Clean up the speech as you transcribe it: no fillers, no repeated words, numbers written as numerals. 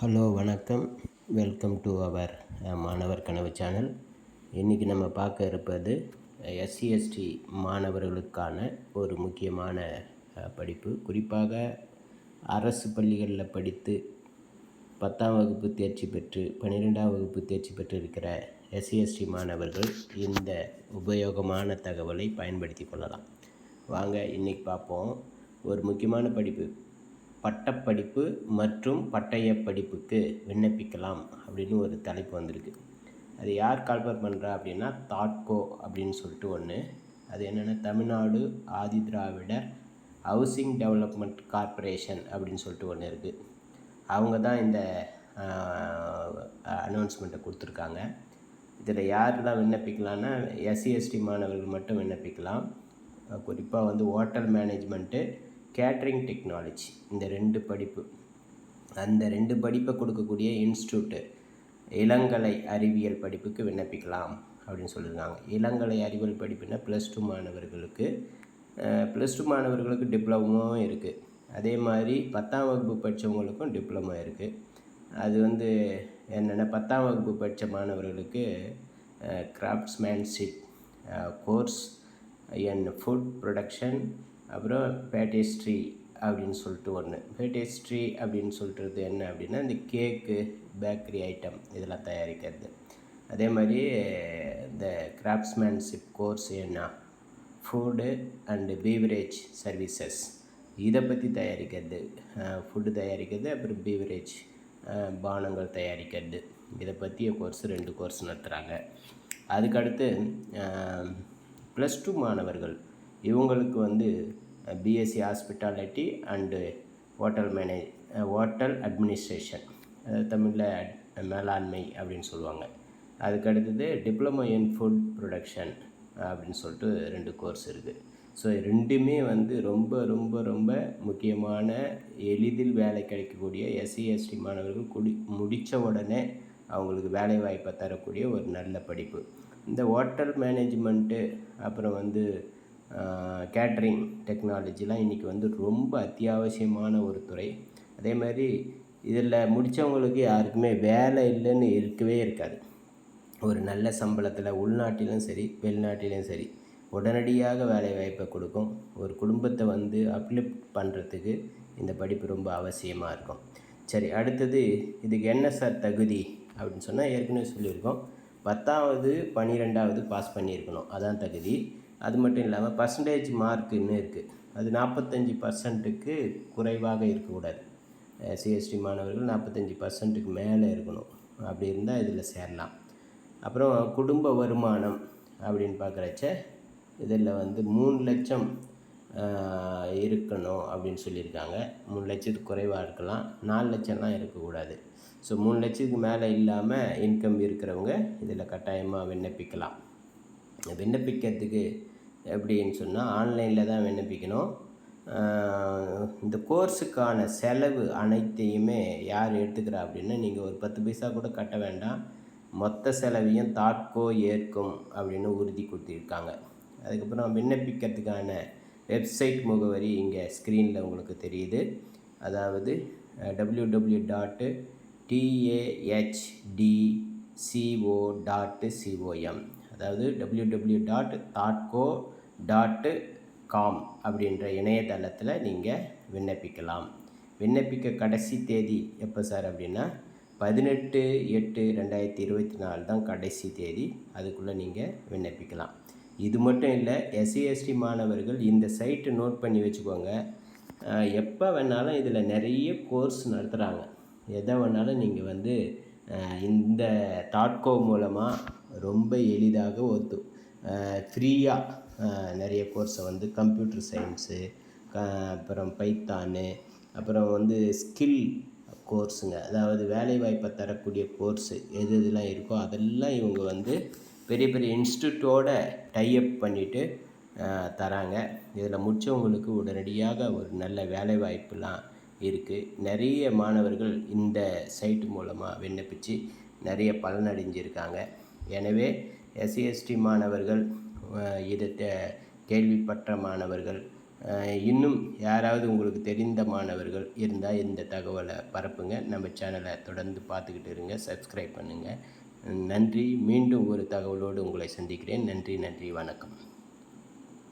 Hello வணக்கம். Welcome to our மாணவர் கனவு சேனல். இன்றைக்கி நம்ம பார்க்க இருப்பது எஸ்சி/எஸ்டி மாணவர்களுக்கான ஒரு முக்கியமான படிப்பு. குறிப்பாக அரசு பள்ளிகளில் படித்து 10ஆம் வகுப்பு தேர்ச்சி பெற்று 12ஆம் வகுப்பு தேர்ச்சி பெற்று இருக்கிற எஸ்சி/எஸ்டி மாணவர்கள் இந்த உபயோகமான தகவலை பயன்படுத்தி கொள்ளலாம். வாங்க இன்றைக்கி பார்ப்போம். ஒரு முக்கியமான படிப்பு, பட்டப்படிப்பு மற்றும் பட்டய படிப்புக்கு விண்ணப்பிக்கலாம் அப்படின்னு ஒரு தலைப்பு வந்திருக்கு. அது யார் கால்பர் பண்ணுறா அப்படின்னா தாட்கோ அப்படின்னு சொல்லிட்டு ஒன்று. அது என்னென்னா Tamil Nadu Adi Dravidar housing development corporation அப்படின்னு சொல்லிட்டு ஒன்று இருக்குது. அவங்க தான் இந்த அனௌன்ஸ்மெண்ட்டை கொடுத்துருக்காங்க. இதில் யாரெல்லாம் விண்ணப்பிக்கலான்னா எஸ்சி/எஸ்டி மாணவர்கள் மட்டும் விண்ணப்பிக்கலாம். குறிப்பாக ஹோட்டல் மேனேஜ்மெண்ட்டு, கேட்ரிங் டெக்னாலஜி, இந்த 2 படிப்பு, அந்த 2 படிப்பை கொடுக்கக்கூடிய இன்ஸ்டியூட்டு இளங்கலை அறிவியல் படிப்புக்கு விண்ணப்பிக்கலாம் அப்படின்னு சொல்லியிருக்காங்க. இளங்கலை அறிவியல் படிப்புனா +2 மாணவர்களுக்கு, +2 மாணவர்களுக்கு டிப்ளமோவும் இருக்குது. அதே மாதிரி 10ஆம் வகுப்பு படித்தவங்களுக்கும் டிப்ளமோ இருக்குது. அது என்னென்னா 10ஆம் வகுப்பு படித்த மாணவர்களுக்கு craftsmanship course and food production, அப்புறம் பேட்டிஸ்ட்ரி அப்படின்னு சொல்லிட்டு ஒன்று. பேட்டிஸ்ட்ரி அப்படின்னு சொல்கிறது என்ன அப்படின்னா இந்த கேக்கு, பேக்கரி ஐட்டம் இதெல்லாம் தயாரிக்கிறது. அதே மாதிரி இந்த கிராஃப்ட்ஸ்மேன்ஷிப் கோர்ஸ் என்ன ஃபுட்டு அண்டு பீவரேஜ் சர்வீசஸ், இதை பற்றி தயாரிக்கிறது, ஃபுட்டு தயாரிக்கிறது, அப்புறம் பீவரேஜ் பானங்கள் தயாரிக்கிறது, இதை பற்றிய கோர்ஸ் 2 கோர்ஸ் நடத்துகிறாங்க. அதுக்கடுத்து +2 மாணவர்கள் இவங்களுக்கு BSc hospitality and hotel administration, தமிழில் மேலாண்மை அப்படின்னு சொல்லுவாங்க. அதுக்கடுத்தது டிப்ளமோ இன் ஃபுட் ப்ரொடக்ஷன் அப்படின்னு சொல்லிட்டு 2 கோர்ஸ் இருக்குது. ஸோ 2மே ரொம்ப ரொம்ப ரொம்ப முக்கியமான, எளிதில் வேலை கிடைக்கக்கூடிய எஸ்சி/எஸ்டி மாணவர்கள் முடித்த உடனே அவங்களுக்கு வேலை வாய்ப்பை தரக்கூடிய ஒரு நல்ல படிப்பு. இந்த ஹோட்டல் மேனேஜ்மெண்ட்டு, அப்புறம் கேட்ரிங் டெக்னாலஜிலாம் இன்றைக்கி ரொம்ப அத்தியாவசியமான ஒரு துறை. அதே மாதிரி இதில் முடித்தவங்களுக்கு யாருக்குமே வேலை இல்லைன்னு இருக்கவே இருக்காது. ஒரு நல்ல சம்பளத்தில் உள்நாட்டிலும் சரி வெளிநாட்டிலும் சரி உடனடியாக வேலை வாய்ப்பை கொடுக்கும். ஒரு குடும்பத்தை அப்லிஃப்ட் பண்ணுறதுக்கு இந்த படிப்பு ரொம்ப அவசியமாக இருக்கும். சரி, அடுத்தது இதுக்கு என்ன சார் தகுதி அப்படின்னு சொன்னால் ஏற்கனவே சொல்லியிருக்கோம். 10ஆவது 12ஆவது பாஸ் பண்ணியிருக்கணும், அதான் தகுதி. அது மட்டும் இல்லாமல் பர்சன்டேஜ் மார்க்குன்னு இருக்குது. அது 45%க்கு குறைவாக இருக்கக்கூடாது. எஸ்சி/எஸ்டி மாணவர்கள் 45%க்கு மேலே இருக்கணும். அப்படி இருந்தால் இதில் சேரலாம். அப்புறம் குடும்ப வருமானம் அப்படின்னு பார்க்குறச்ச இதில் 3 லட்சம் இருக்கணும் அப்படின்னு சொல்லியிருக்காங்க. 3 லட்சத்துக்கு குறைவாக இருக்கலாம், 4 லட்சம்லாம் இருக்கக்கூடாது. ஸோ 3 லட்சத்துக்கு மேலே இல்லாமல் இன்கம் இருக்கிறவங்க இதில் கட்டாயமாக விண்ணப்பிக்கலாம். விண்ணப்பிக்கிறதுக்கு எப்படின்னு சொன்னால் ஆன்லைனில் தான் விண்ணப்பிக்கணும். இந்த கோர்ஸுக்கான செலவு அனைத்தையுமே யார் எடுத்துக்கிறா அப்படின்னா நீங்கள் ஒரு 10 பைசா கூட கட்ட வேண்டாம். மொத்த செலவையும் தாட்கோ ஏற்கும் அப்படின்னு உறுதி கொடுத்துருக்காங்க. அதுக்கப்புறம் விண்ணப்பிக்கிறதுக்கான வெப்சைட் முகவரி இங்கே ஸ்க்ரீனில் உங்களுக்கு தெரியுது. அதாவது www.tahdco.com, அதாவது www.thoughtco.com அப்படின்ற இணையதளத்தில் நீங்கள் விண்ணப்பிக்கலாம். விண்ணப்பிக்க கடைசி தேதி எப்போ சார் அப்படின்னா 18/8/2024 தான் கடைசி தேதி. அதுக்குள்ளே நீங்கள் விண்ணப்பிக்கலாம். இது மட்டும் இல்லை, எஸ்சி/எஸ்டி மாணவர்கள் இந்த சைட்டு நோட் பண்ணி வச்சுக்கோங்க. எப்போ வேணாலும் இதில் நிறைய கோர்ஸ் நடத்துகிறாங்க. எதை வேணாலும் நீங்கள் இந்த தாட்கோ மூலமாக ரொம்ப எளிதாக ஃப்ரீயாக நிறைய கோர்ஸை கம்ப்யூட்டர் சயின்ஸு, அப்புறம் பைத்தானு, அப்புறம் ஸ்கில் கோர்ஸுங்க, அதாவது வேலைவாய்ப்பை தரக்கூடிய கோர்ஸு எது இதெல்லாம் இருக்கோ அதெல்லாம் இவங்க பெரிய பெரிய இன்ஸ்டியூட்டோட டைஅப் பண்ணிவிட்டு தராங்க. இதில் முடித்தவங்களுக்கு உடனடியாக ஒரு நல்ல வேலைவாய்ப்புலாம் இருக்குது. நிறைய மாணவர்கள் இந்த சைட்டு மூலமாக விண்ணப்பித்து நிறைய பலனடைஞ்சிருக்காங்க. எனவே எஸ்சி/எஸ்டி மாணவர்கள், இதை கேள்விப்பட்ட மாணவர்கள் இன்னும் யாராவது உங்களுக்கு தெரிந்த மாணவர்கள் இருந்தால் இந்த தகவலை பரப்புங்க. நம்ம சேனலை தொடர்ந்து பார்த்துக்கிட்டு இருங்க, சப்ஸ்கிரைப் பண்ணுங்கள். நன்றி. மீண்டும் ஒரு தகவலோடு உங்களை சந்திக்கிறேன். நன்றி, வணக்கம்.